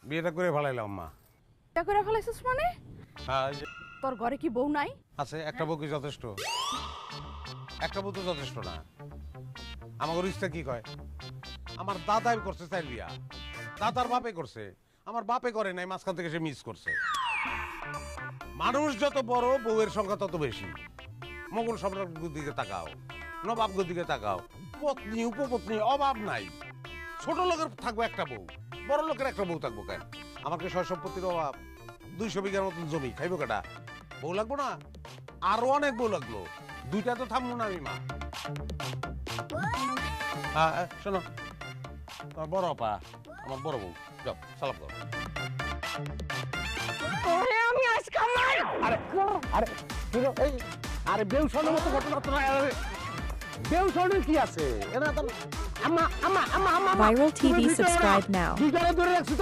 বিয়েটা করে ফেলাইলাম মা। এটা করে ফেলাইছিস মানে? হ্যাঁ, এই যে তোর ঘরে কি বউ নাই? আছে একটা বউ কি যথেষ্ট? একটা বউ তো যথেষ্ট না। আমার ইচ্ছা কি কয়, আমার দাদাই করছে চাইল বিয়া, দাদার বাপে করছে, আমার বাপে করে নাই, মাঝখান থেকে সে মিস করছে। মানুষ যত বড় বউয়ের সংখ্যা তত বেশি। মোগল সম্রাটগুলোর দিকে তাকাও, নবাবগুলোর দিকে তাকাও, পত্নী উপপত্নী অভাব নাই। ছোট লোকের থাকবো একটা বউ, বড় লোকের একটা বউ থাকবো কেন? আমাকে সয় সম্পত্তির অভাব, 200 বিঘার মতন জমি, খাইবো কেটা? বউ লাগবো না? আরো অনেক বউ লাগলো, দুইটা তো থামবো না আমি মা। হ্যাঁ শোনো, তোমার বড় আপা আমার বড় বউ, যাও সালাম করো। তোরে আমি আজ কামাই। আরে আরে শুনো, এই আরে বেউসনের মতো ঘটনা তো না। বেউসনের কি আছে? এরা তো আমা আমা আমা আমা Viral TV subscribe now. দুজনে ধরে রাখছি তো।